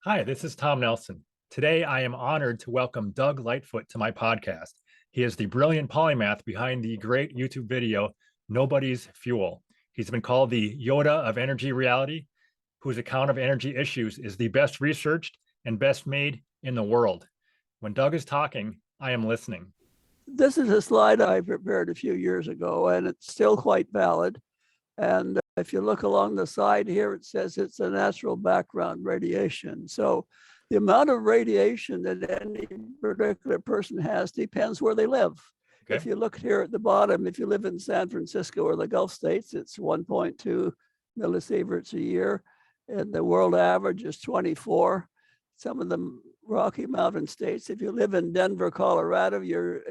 Hi, this is Tom Nelson. Today, I am honored to welcome Doug Lightfoot to my podcast. He is the brilliant polymath behind the great YouTube video, Nobody's Fuel. He's been called the Yoda of energy reality, whose account of energy issues is the best researched and best made in the world. When Doug is talking, I am listening. This is a slide I prepared a few years ago, and it's still quite valid. And if you look along the side here, it says it's a natural background radiation. So the amount of radiation that any particular person has depends where they live. Okay. If you look here at the bottom, if you live in San Francisco or the Gulf States, it's 1.2 millisieverts a year. And the world average is 24. Some of the Rocky Mountain states, if you live in Denver, Colorado, you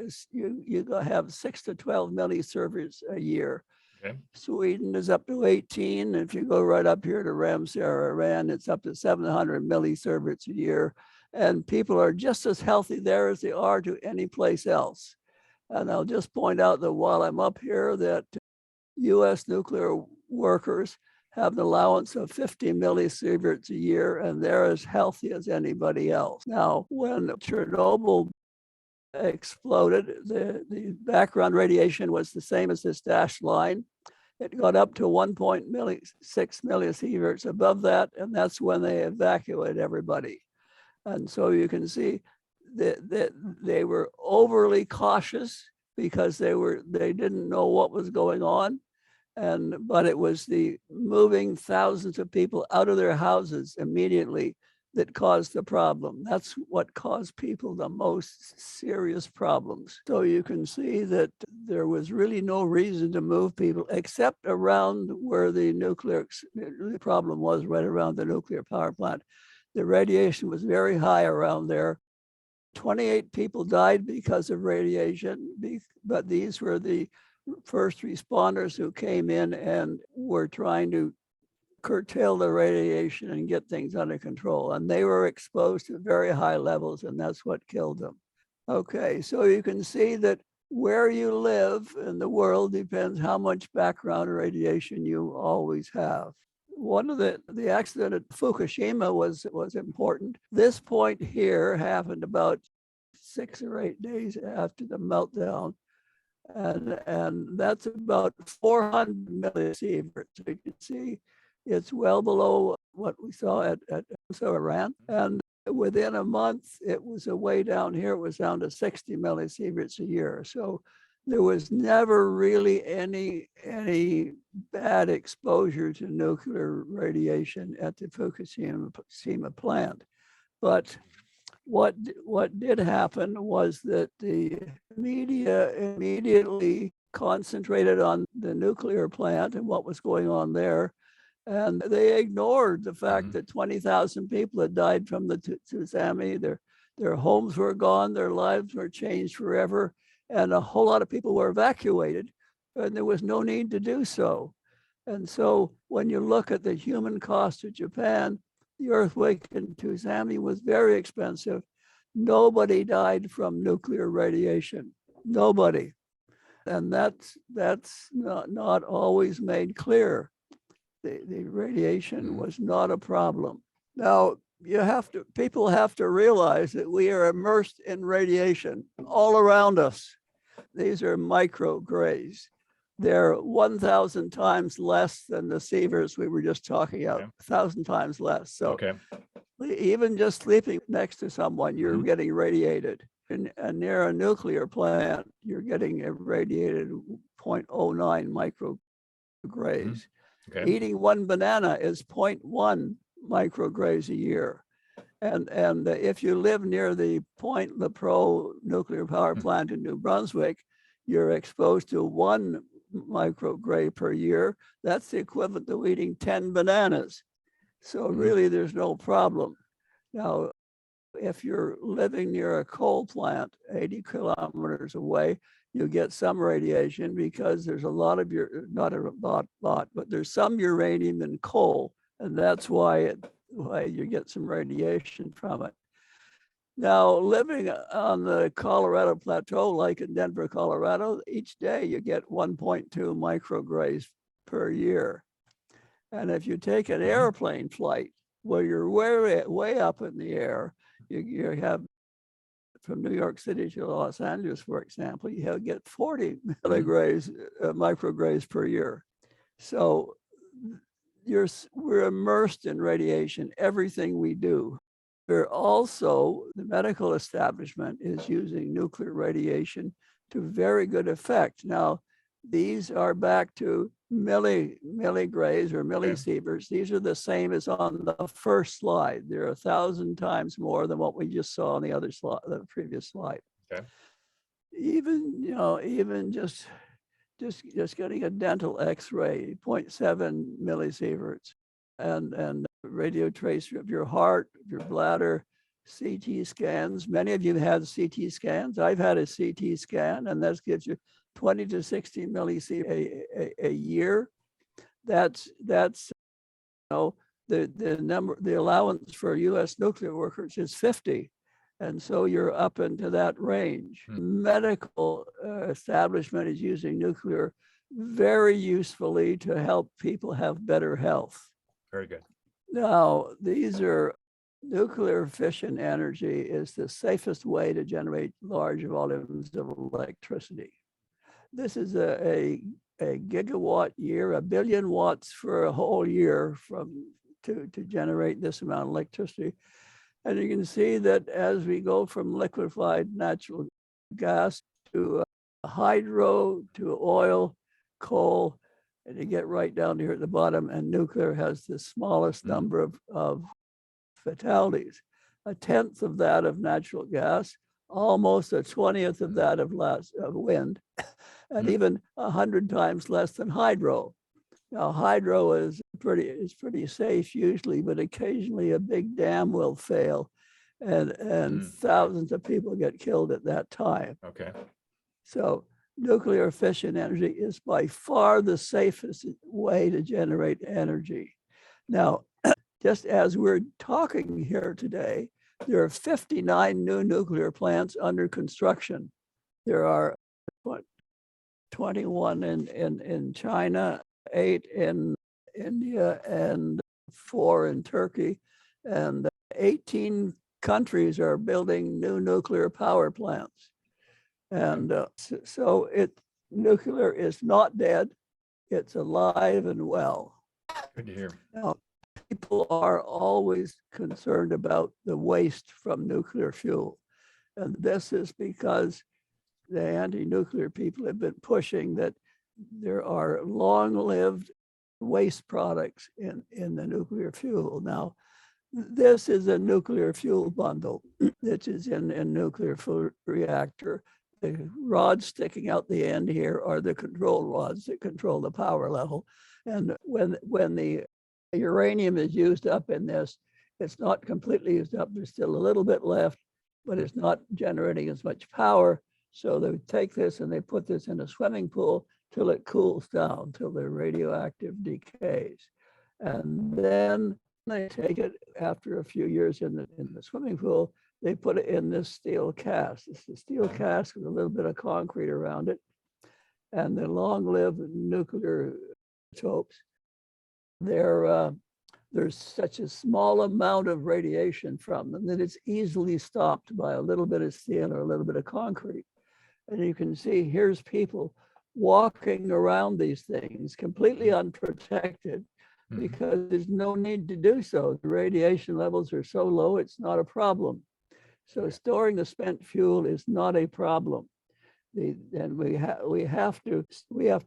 have 6 to 12 millisieverts a year. Okay. Sweden is up to 18. If you go right up here to Ramsar, Iran, it's up to 700 millisieverts a year. And people are just as healthy there as they are to any place else. And I'll just point out that while I'm up here, that U.S. nuclear workers have an allowance of 50 millisieverts a year, and they're as healthy as anybody else. Now, when Chernobyl exploded, the background radiation was the same as this dashed line. It got up to 1.6 millisieverts above that, and that's when they evacuated everybody. And so you can see that they were overly cautious because they didn't know what was going on. But it was the moving thousands of people out of their houses immediately that caused the problem. That's what caused people the most serious problems. So you can see that there was really no reason to move people except around where the problem was, right around the nuclear power plant. The radiation was very high around there. 28 people died because of radiation, but these were the first responders who came in and were trying to curtail the radiation and get things under control. And they were exposed to very high levels, and that's what killed them. Okay, so you can see that where you live in the world depends how much background radiation you always have. One of the accident at Fukushima was important. This point here happened about 6 or 8 days after the meltdown. And that's about 400 millisieverts. So you can see it's well below what we saw at Iran. And within a month, it was way down here. It was down to 60 millisieverts a year. So there was never really any bad exposure to nuclear radiation at the Fukushima plant. But what did happen was that the media immediately concentrated on the nuclear plant and what was going on there. And they ignored the fact that 20,000 people had died from the tsunami. Their homes were gone, their lives were changed forever. And a whole lot of people were evacuated, and there was no need to do so. And so when you look at the human cost of Japan, the earthquake in tsunami was very expensive. Nobody died from nuclear radiation. Nobody. And that's not always made clear. The radiation was not a problem. Now, people have to realize that we are immersed in radiation all around us. These are micrograys. They're 1,000 times less than the sieverts we were just talking about, 1,000 times less. So even just sleeping next to someone, you're getting radiated. And near a nuclear plant, you're getting irradiated 0.09 micrograys. Eating one banana is 0.1 micrograys a year. And if you live near the Point Lepreau nuclear power plant in New Brunswick, you're exposed to 1 microgray per year. That's the equivalent to eating 10 bananas. So really, there's no problem. Now, if you're living near a coal plant 80 kilometers away, you get some radiation because there's a lot of not a lot, but there's some uranium in coal, and that's why you get some radiation from it. Now, living on the Colorado Plateau, like in Denver, Colorado, each day you get 1.2 micrograys per year. And if you take an airplane flight Where you're way up in the air, you have from New York City to Los Angeles, for example, you get 40 milligrays, micrograys per year. So we're immersed in radiation, everything we do. We're also, the medical establishment is using nuclear radiation to very good effect. Now, these are back to milligrays or millisieverts. These are the same as on the first slide. They're 1,000 times more than what we just saw on the other slide, the previous slide. Okay. Even just getting a dental X-ray, 0.7 millisieverts, and radio tracer of your heart, of your bladder, CT scans. Many of you have had CT scans. I've had a CT scan, and that gives you 20 to 60 millisieverts a year. That's the allowance for U.S. nuclear workers is 50. And so you're up into that range. Medical establishment is using nuclear very usefully to help people have better health. Very good. Now, these are nuclear fission energy is the safest way to generate large volumes of electricity. This is a gigawatt year, 1 billion watts for a whole year to generate this amount of electricity. And you can see that as we go from liquefied natural gas to hydro, to oil, coal, and you get right down here at the bottom, and nuclear has the smallest number of fatalities. 1/10 of that of natural gas, almost 1/20 of that of wind, and even 100 times less than hydro. Now, hydro is pretty safe usually, but occasionally a big dam will fail, and thousands of people get killed at that time. Okay. So nuclear fission energy is by far the safest way to generate energy. Now, just as we're talking here today, there are 59 new nuclear plants under construction. There are 21 in China, 8 in India, and 4 in Turkey, and 18 countries are building new nuclear power plants. And so nuclear is not dead, it's alive and well. Good to hear. Now, people are always concerned about the waste from nuclear fuel. And this is because the anti-nuclear people have been pushing that there are long-lived waste products in the nuclear fuel. Now, this is a nuclear fuel bundle, which is in a nuclear fuel reactor. The rods sticking out the end here are the control rods that control the power level. And when the uranium is used up in this, it's not completely used up. There's still a little bit left, but it's not generating as much power. So they take this and they put this in a swimming pool till it cools down, till the radioactive decays. And then they take it after a few years in the swimming pool, they put it in this steel cask. It's a steel cask with a little bit of concrete around it. And the long-lived nuclear isotopes, there's such a small amount of radiation from them that it's easily stopped by a little bit of steel or a little bit of concrete. And you can see here's people walking around these things completely unprotected because there's no need to do so. The radiation levels are so low, it's not a problem. So storing the spent fuel is not a problem. And we have to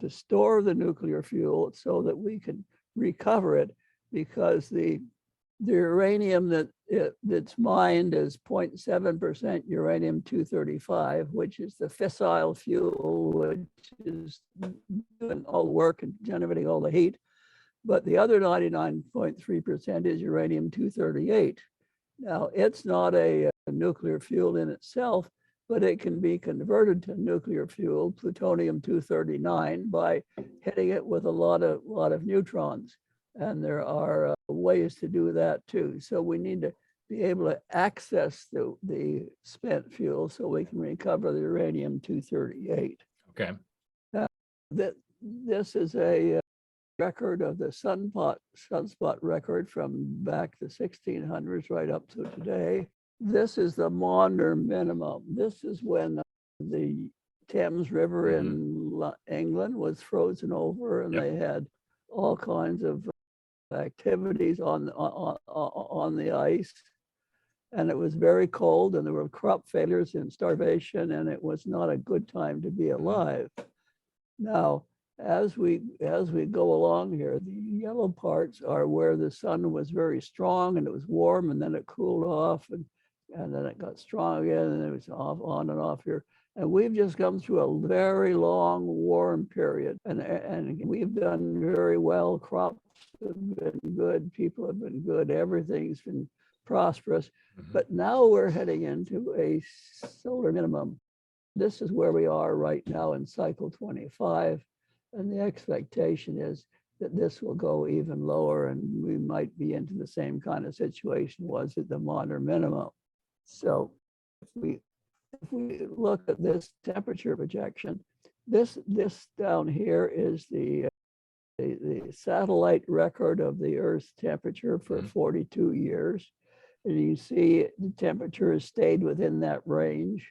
store the nuclear fuel so that we can recover it, because the uranium that's mined is 0.7% uranium-235, which is the fissile fuel, which is doing all the work and generating all the heat. But the other 99.3% is uranium-238. Now, it's not a nuclear fuel in itself, but it can be converted to nuclear fuel, plutonium-239, by hitting it with a lot of neutrons. And there are ways to do that too. So we need to be able to access the spent fuel so we can recover the uranium-238. Okay. This is a record of the sunspot record from back the 1600s right up to today. This is the Maunder minimum. This is when the Thames River in England was frozen over, and they had all kinds of activities on the ice, and it was very cold, and there were crop failures and starvation, and it was not a good time to be alive. Now, as we go along here, the yellow parts are where the sun was very strong and it was warm, and then it cooled off, and then it got strong again, and it was off, on and off here. And we've just come through a very long warm period, and we've done very well. Crops have been good, people have been good, everything's been prosperous. But now we're heading into a solar minimum. This is where we are right now in cycle 25. And the expectation is that this will go even lower, and we might be into the same kind of situation was at the modern minimum. So if we look at this temperature projection, this down here is the satellite record of the Earth's temperature for 42 years. And you see the temperature has stayed within that range.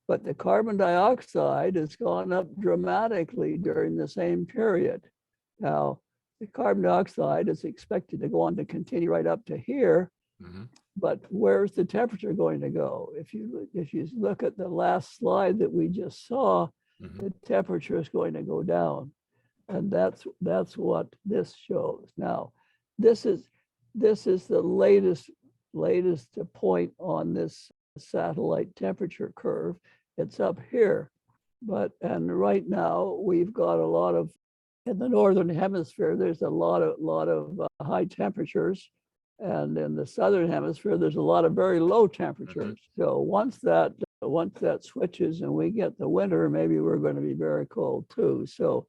But the carbon dioxide has gone up dramatically during the same period. Now, the carbon dioxide is expected to go on to continue right up to here, but where's the temperature going to go? If you look at the last slide that we just saw, the temperature is going to go down, and that's what this shows. Now, this is the latest point on this satellite temperature curve. It's up here, and right now we've got a lot of, in the northern hemisphere there's a lot of high temperatures, and in the southern hemisphere there's a lot of very low temperatures. So once that switches and we get the winter, maybe we're going to be very cold too. So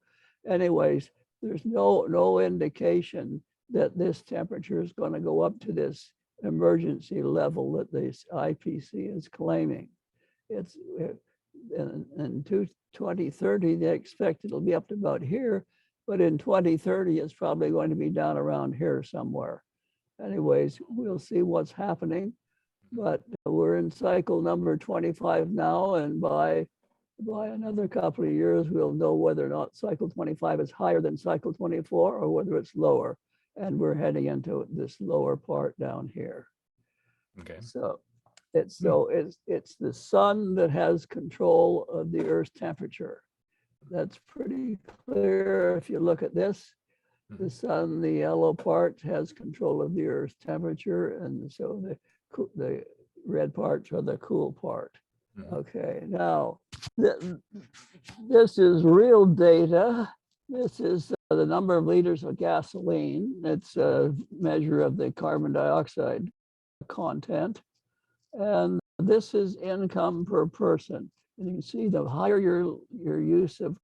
anyways, there's no indication that this temperature is going to go up to this emergency level that the IPC is claiming. It's in 2030, they expect it'll be up to about here, but in 2030, it's probably going to be down around here somewhere. Anyways, we'll see what's happening, but we're in cycle number 25 now, and by another couple of years, we'll know whether or not cycle 25 is higher than cycle 24 or whether it's lower. And we're heading into this lower part down here. Okay. So it's the sun that has control of the Earth's temperature. That's pretty clear. If you look at this, the sun, the yellow part, has control of the Earth's temperature, and so the red parts are the cool part. Okay. Now, this is real data. This is the number of liters of gasoline. It's a measure of the carbon dioxide content. And this is income per person. And you can see the higher your use of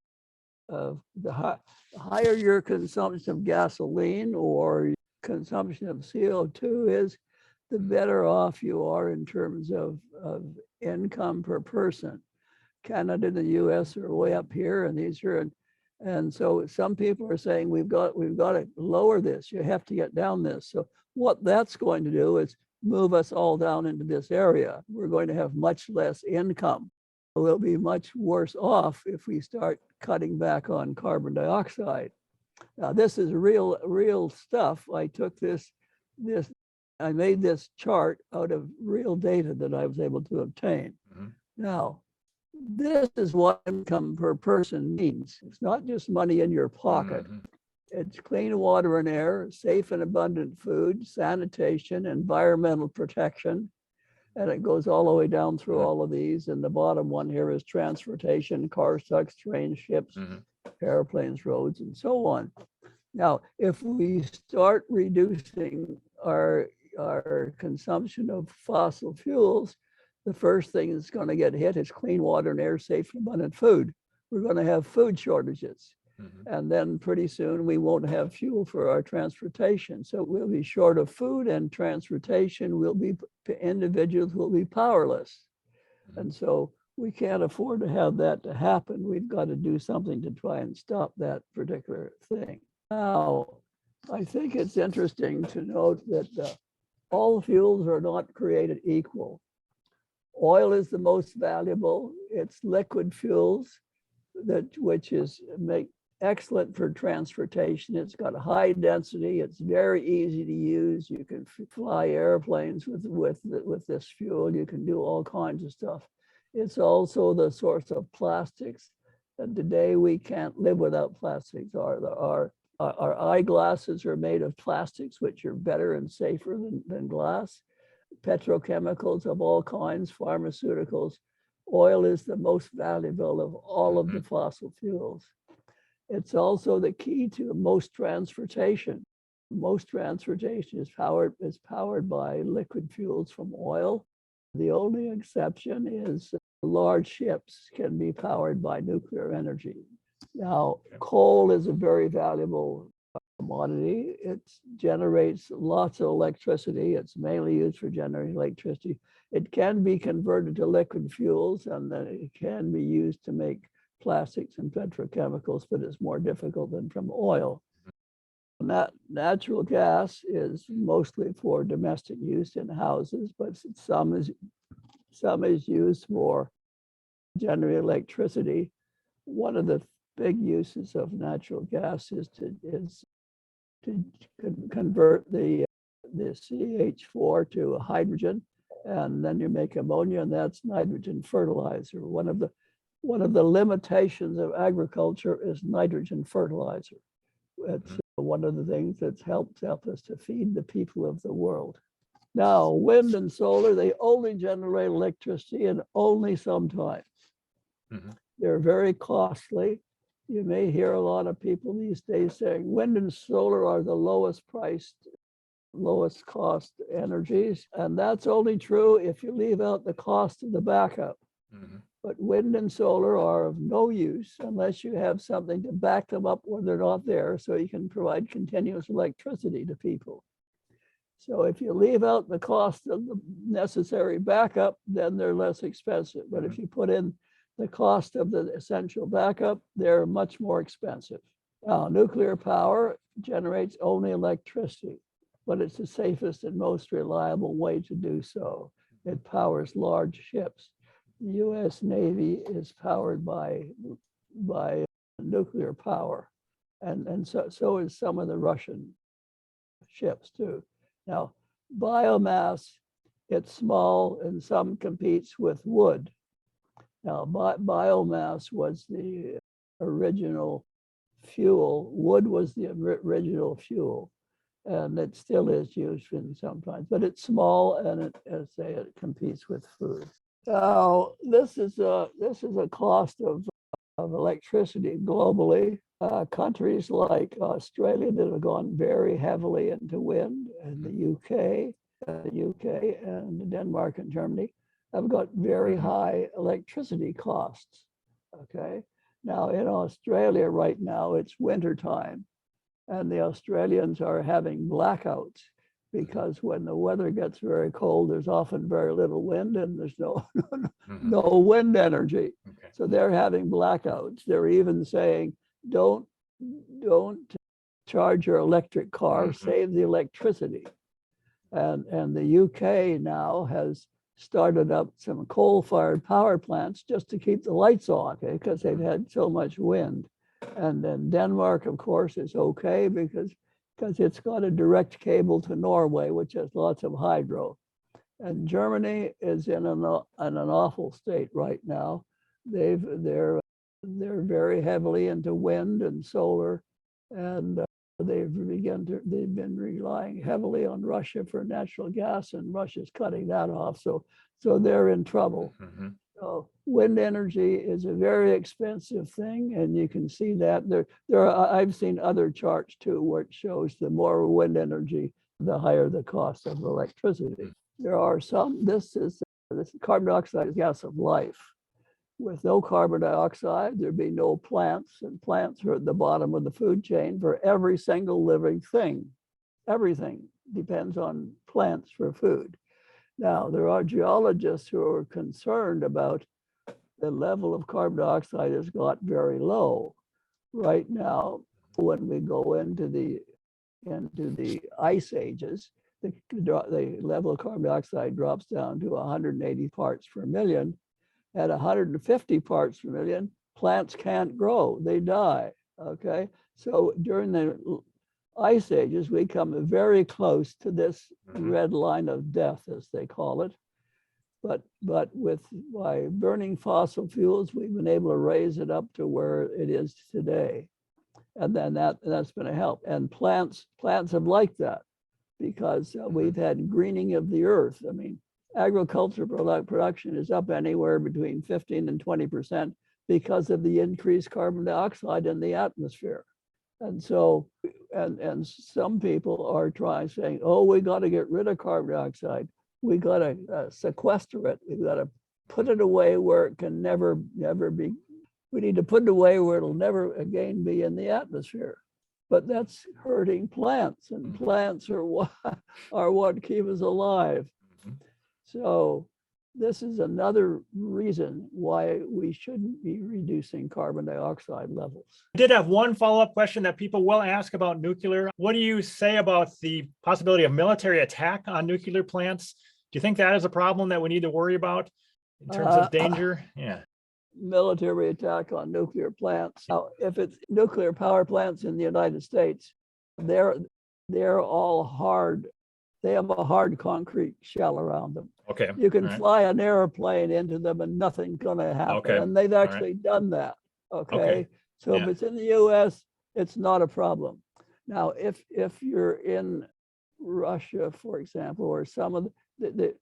the higher your consumption of gasoline or consumption of CO2 is, the better off you are in terms of income per person. Canada and the US are way up here, and these are and so some people are saying we've got to lower this. You have to get down this. So what that's going to do is move us all down into this area. We're going to have much less income. We'll be much worse off if we start cutting back on carbon dioxide. Now, this is real stuff. I took I made this chart out of real data that I was able to obtain. Now, this is what income per person means. It's not just money in your pocket. It's clean water and air, safe and abundant food, sanitation, environmental protection. And it goes all the way down through all of these. And the bottom one here is transportation, cars, trucks, trains, ships, airplanes, roads, and so on. Now, if we start reducing our consumption of fossil fuels, the first thing that's going to get hit is clean water and air, safe and abundant food. We're going to have food shortages. And then pretty soon we won't have fuel for our transportation. So we'll be short of food and transportation. Individuals will be powerless. And so we can't afford to have that to happen. We've got to do something to try and stop that particular thing. Now, I think it's interesting to note that all fuels are not created equal. Oil is the most valuable. It's liquid fuels which is make excellent for transportation. It's got a high density. It's very easy to use. You can fly airplanes with this fuel. You can do all kinds of stuff. It's also the source of plastics. And today we can't live without plastics. Our eyeglasses are made of plastics, which are better and safer than glass. Petrochemicals of all kinds, pharmaceuticals. Oil is the most valuable of all of the fossil fuels. It's also the key to most transportation. Most transportation is powered by liquid fuels from oil. The only exception is large ships can be powered by nuclear energy. Now, coal is a very valuable commodity. It generates lots of electricity. It's mainly used for generating electricity. It can be converted to liquid fuels, and then it can be used to make plastics and petrochemicals, but it's more difficult than from oil. Natural gas is mostly for domestic use in houses, but some is used for generating electricity. One of the big uses of natural gas is to convert the CH4 to hydrogen, and then you make ammonia, and that's nitrogen fertilizer. One of the limitations of agriculture is nitrogen fertilizer. It's one of the things that's helped us to feed the people of the world. Now, wind and solar, they only generate electricity and only sometimes. They're very costly. You may hear a lot of people these days saying wind and solar are the lowest cost energies. And that's only true if you leave out the cost of the backup. But wind and solar are of no use unless you have something to back them up when they're not there, so you can provide continuous electricity to people. So if you leave out the cost of the necessary backup, then they're less expensive. But if you put in the cost of the essential backup, they're much more expensive. Now, nuclear power generates only electricity, but it's the safest and most reliable way to do so. It powers large ships. The US Navy is powered by nuclear power, and so is some of the Russian ships too. Now, biomass, it's small and some competes with wood. Now, biomass was the original fuel. Wood was the original fuel, and it still is used in sometimes, but it's small and it competes with food. Now, this is a cost of electricity globally. Countries like Australia that have gone very heavily into wind, and the UK and Denmark and Germany have got very high electricity costs. Okay. Now in Australia right now, it's winter time, and the Australians are having blackouts because when the weather gets very cold, there's often very little wind and there's no wind energy. Okay. So they're having blackouts. They're even saying, don't charge your electric car, save the electricity. And the UK now has started up some coal-fired power plants just to keep the lights on, okay, because they've had so much wind. And then Denmark, of course, is okay because it's got a direct cable to Norway, which has lots of hydro. And Germany is in an awful state right now. They're very heavily into wind and solar, and they've been relying heavily on Russia for natural gas, and Russia's cutting that off. So they're in trouble. So wind energy is a very expensive thing, and you can see that I've seen other charts too, where it shows the more wind energy, the higher the cost of electricity. There are some. This carbon dioxide is gas of life. With no carbon dioxide, there'd be no plants, and plants are at the bottom of the food chain for every single living thing. Everything depends on plants for food. Now, there are geologists who are concerned about the level of carbon dioxide has got very low. Right now, when we go into the ice ages, the level of carbon dioxide drops down to 180 parts per million. At 150 parts per million, plants can't grow, they die, okay? So during the ice ages, we come very close to this red line of death, as they call it. But by burning fossil fuels, we've been able to raise it up to where it is today. And then that's been a help. And plants have liked that because we've had greening of the earth. I mean, agriculture production is up anywhere between 15 and 20% because of the increased carbon dioxide in the atmosphere. And so, and some people are saying, oh, we got to get rid of carbon dioxide. We got to sequester it. We've got to put it away where it can never be. We need to put it away where it'll never again be in the atmosphere. But that's hurting plants, and plants are what keep us alive. So this is another reason why we shouldn't be reducing carbon dioxide levels. I did have one follow-up question that people will ask about nuclear. What do you say about the possibility of military attack on nuclear plants? Do you think that is a problem that we need to worry about in terms of danger? Yeah. Military attack on nuclear plants. Now, if it's nuclear power plants in the United States, they're all hard. They have a hard concrete shell around them. Okay. You can fly an airplane into them and nothing's going to happen. Okay. And they've actually done that. Okay. So if it's in the US, it's not a problem. Now, if you're in Russia, for example, or some of the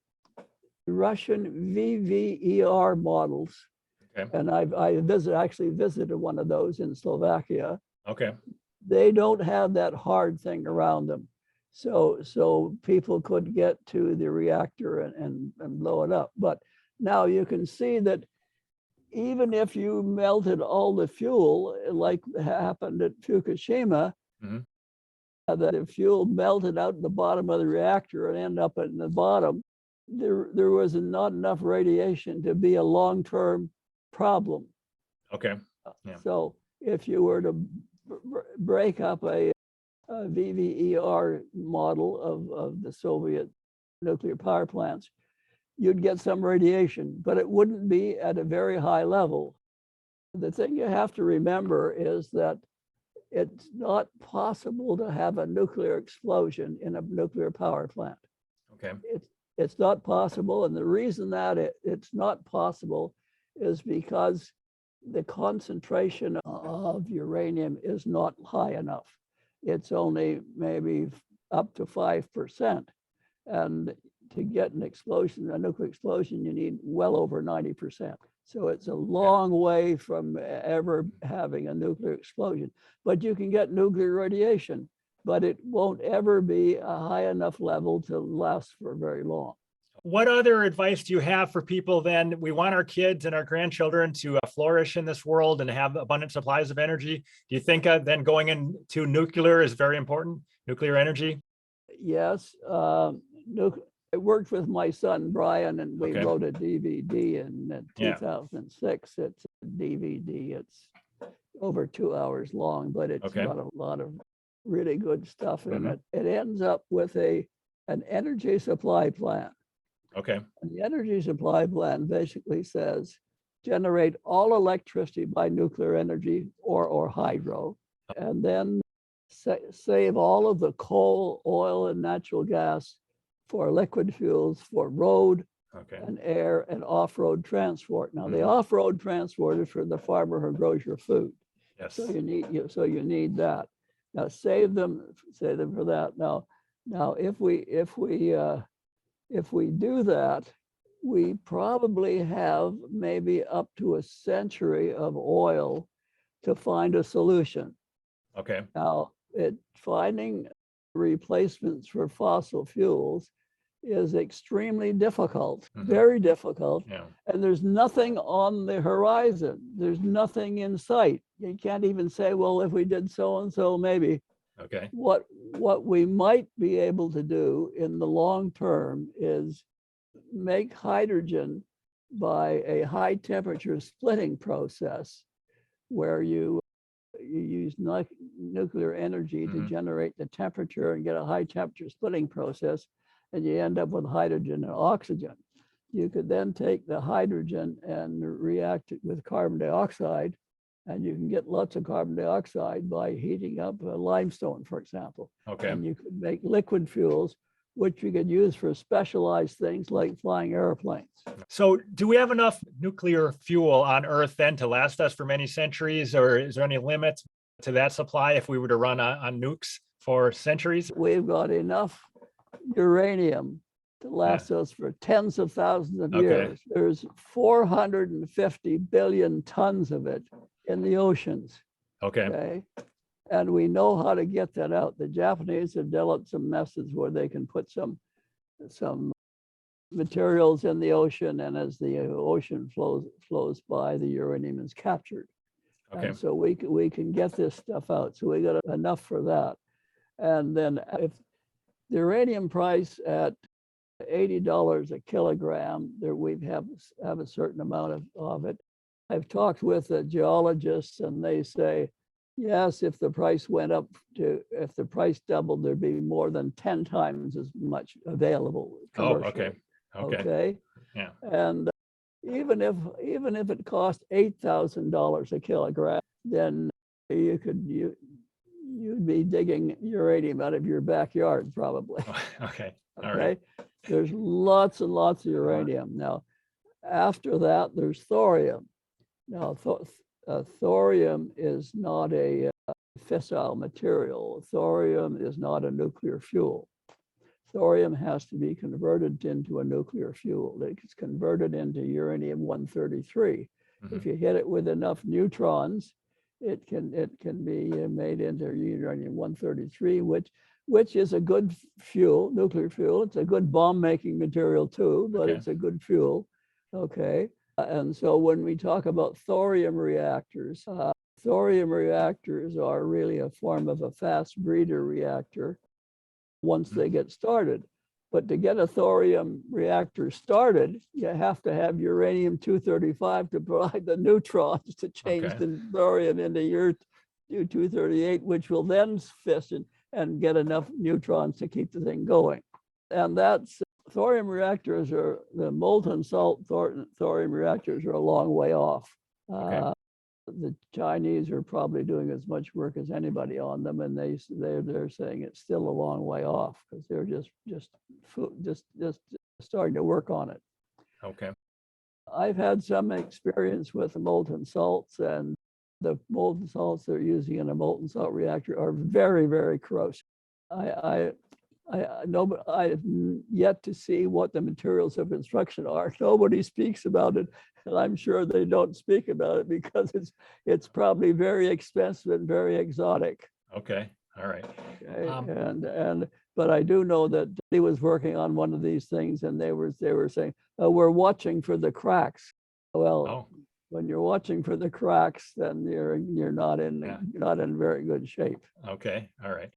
Russian VVER models, and I actually visited one of those in Slovakia. Okay. They don't have that hard thing around them. So people could get to the reactor and blow it up. But now you can see that even if you melted all the fuel, like happened at Fukushima, that the fuel melted out the bottom of the reactor and ended up at the bottom, there was not enough radiation to be a long-term problem. Okay. Yeah. So if you were to break up a VVER model of the Soviet nuclear power plants, you'd get some radiation, but it wouldn't be at a very high level. The thing you have to remember is that it's not possible to have a nuclear explosion in a nuclear power plant. Okay. It's not possible, and the reason that it's not possible is because the concentration of uranium is not high enough. It's only maybe up to 5%. And to get an explosion, a nuclear explosion, you need well over 90%. So it's a long way from ever having a nuclear explosion. But you can get nuclear radiation, but it won't ever be a high enough level to last for very long. What other advice do you have for people then? We want our kids and our grandchildren to flourish in this world and have abundant supplies of energy. Do you think then going into nuclear is very important, nuclear energy? Yes. I worked with my son, Brian, and we wrote a DVD in 2006. It's a DVD. It's over 2 hours long, but it's got a lot of really good stuff in it. It ends up with an energy supply plan. Okay. And the energy supply plan basically says generate all electricity by nuclear energy or hydro, and then save all of the coal, oil, and natural gas for liquid fuels for road and air and off-road transport. Now, the off-road transport is for the farmer who grows your food. Yes. So you need that. Now, save them for that. Now, if we do that, we probably have maybe up to a century of oil to find a solution. Okay. Now, finding replacements for fossil fuels is extremely difficult, very difficult. Yeah. And there's nothing on the horizon. There's nothing in sight. You can't even say, well, if we did so and so, maybe. Okay. What we might be able to do in the long term is make hydrogen by a high temperature splitting process where you use nuclear energy to generate the temperature and get a high temperature splitting process, and you end up with hydrogen and oxygen. You could then take the hydrogen and react it with carbon dioxide, and you can get lots of carbon dioxide by heating up limestone, for example. Okay. And you could make liquid fuels, which you could use for specialized things like flying airplanes. So do we have enough nuclear fuel on Earth then to last us for many centuries, or is there any limit to that supply if we were to run on nukes for centuries? We've got enough uranium to last us for tens of thousands of years. There's 450 billion tons of it in the oceans. Okay. And we know how to get that out. The Japanese have developed some methods where they can put some materials in the ocean, and as the ocean flows by, the uranium is captured. And so we can get this stuff out. So we got enough for that. And then if the uranium price at $80 a kilogram, there we have a certain amount of it. I've talked with the geologists, and they say, yes, if the price if the price doubled, there'd be more than 10 times as much available commercially. Okay. Yeah. And even if it cost $8,000 a kilogram, then you'd be digging uranium out of your backyard probably. Okay. All Okay. right. There's lots and lots of uranium. Now, after that, there's thorium. Now, thorium is not a fissile material. Thorium is not a nuclear fuel. Thorium has to be converted into a nuclear fuel. It's converted into uranium-133. If you hit it with enough neutrons, it can be made into uranium-133, which is a good fuel, nuclear fuel. It's a good bomb-making material too, but it's a good fuel. Okay. And so when we talk about thorium reactors are really a form of a fast breeder reactor once they get started. But to get a thorium reactor started, you have to have uranium-235 to provide the neutrons to change the thorium into U-238, which will then fission and get enough neutrons to keep the thing going. And that's thorium reactors the molten salt thorium reactors are a long way off. The Chinese are probably doing as much work as anybody on them, and they're saying it's still a long way off because they're just starting to work on it. Okay. I've had some experience with the molten salts, and the molten salts they're using in a molten salt reactor are very, very corrosive. I have yet to see what the materials of construction are. Nobody speaks about it, and I'm sure they don't speak about it because it's probably very expensive and very exotic. Okay. All right. Okay. But I do know that he was working on one of these things, and they were saying, we're watching for the cracks. Well, when you're watching for the cracks, then you're not in very good shape. Okay. All right.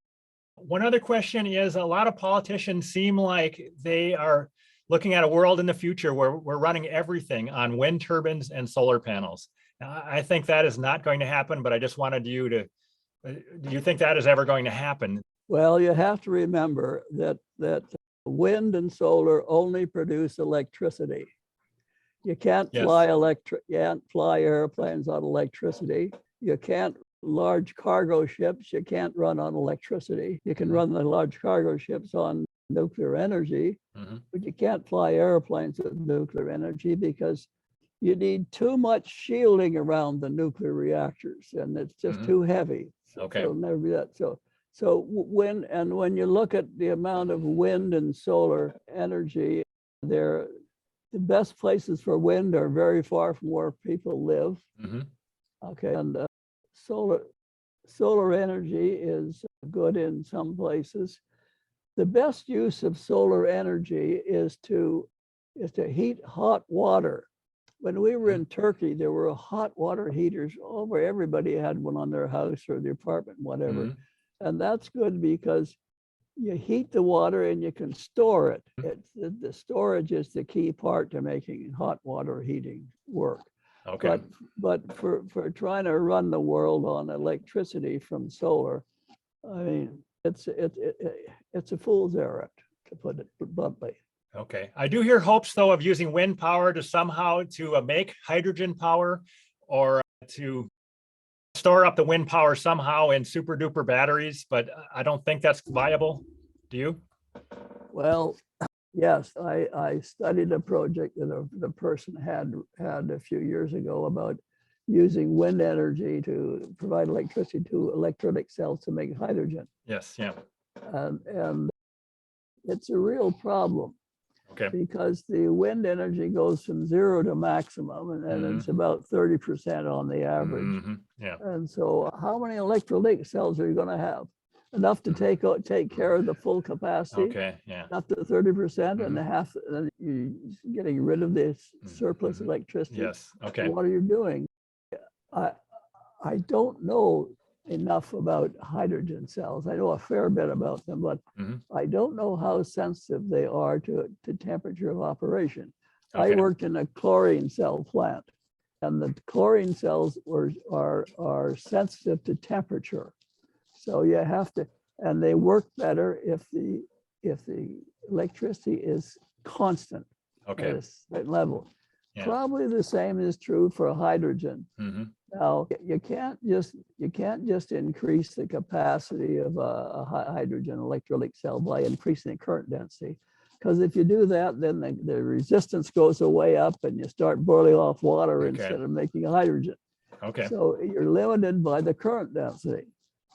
One other question is, a lot of politicians seem like they are looking at a world in the future where we're running everything on wind turbines and solar panels. Now, I think that is not going to happen, but I just wanted you to, do you think that is ever going to happen? Well, you have to remember that wind and solar only produce electricity. You can't fly airplanes on electricity. You can't large cargo ships, you can't run on electricity. You can run the large cargo ships on nuclear energy, but you can't fly airplanes with nuclear energy because you need too much shielding around the nuclear reactors, and it's just too heavy. So it'll never be that. So when you look at the amount of wind and solar energy, the best places for wind are very far from where people live. Okay, and solar energy is good in some places. The best use of solar energy is to heat hot water. When we were in Turkey, there were hot water heaters over. Everybody had one on their house or the apartment, whatever. And that's good because you heat the water and you can store it. The storage is the key part to making hot water heating work. Okay. But for trying to run the world on electricity from solar, I mean, it's a fool's errand, to put it bluntly. Okay. I do hear hopes, though, of using wind power to somehow to make hydrogen power, or to store up the wind power somehow in super duper batteries, but I don't think that's viable. Do you? Well, yes, I studied a project that the person had a few years ago about using wind energy to provide electricity to electrolytic cells to make hydrogen. Yes. Yeah. And it's a real problem. Okay. Because the wind energy goes from 0 to maximum, and it's about 30% on the average. Yeah. And so how many electrolytic cells are you going to have? Enough to take care of the full capacity, Okay. Yeah. up to 30%, and half, and you're getting rid of this surplus electricity. Yes. Okay. What are you doing? I don't know enough about hydrogen cells. I know a fair bit about them, but I don't know how sensitive they are to temperature of operation. Okay. I worked in a chlorine cell plant, and the chlorine cells are sensitive to temperature. So you have to, and they work better if the electricity is constant at Okay. a certain level. Yeah. Probably the same is true for hydrogen. Now, you can't just increase the capacity of a hydrogen electrolytic cell by increasing the current density, because if you do that, then the resistance goes way up, and you start boiling off water instead of making hydrogen. Okay. So you're limited by the current density.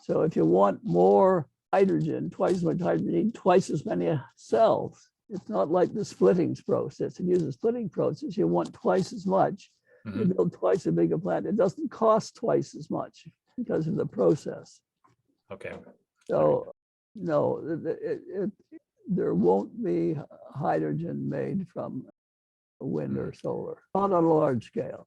So if you want more hydrogen, twice as much hydrogen, you need twice as many cells. It's not like the splitting process. If you use the splitting process, you want twice as much. You build twice as big a plant. It doesn't cost twice as much because of the process. Okay. So no, there won't be hydrogen made from wind or solar, not on a large scale.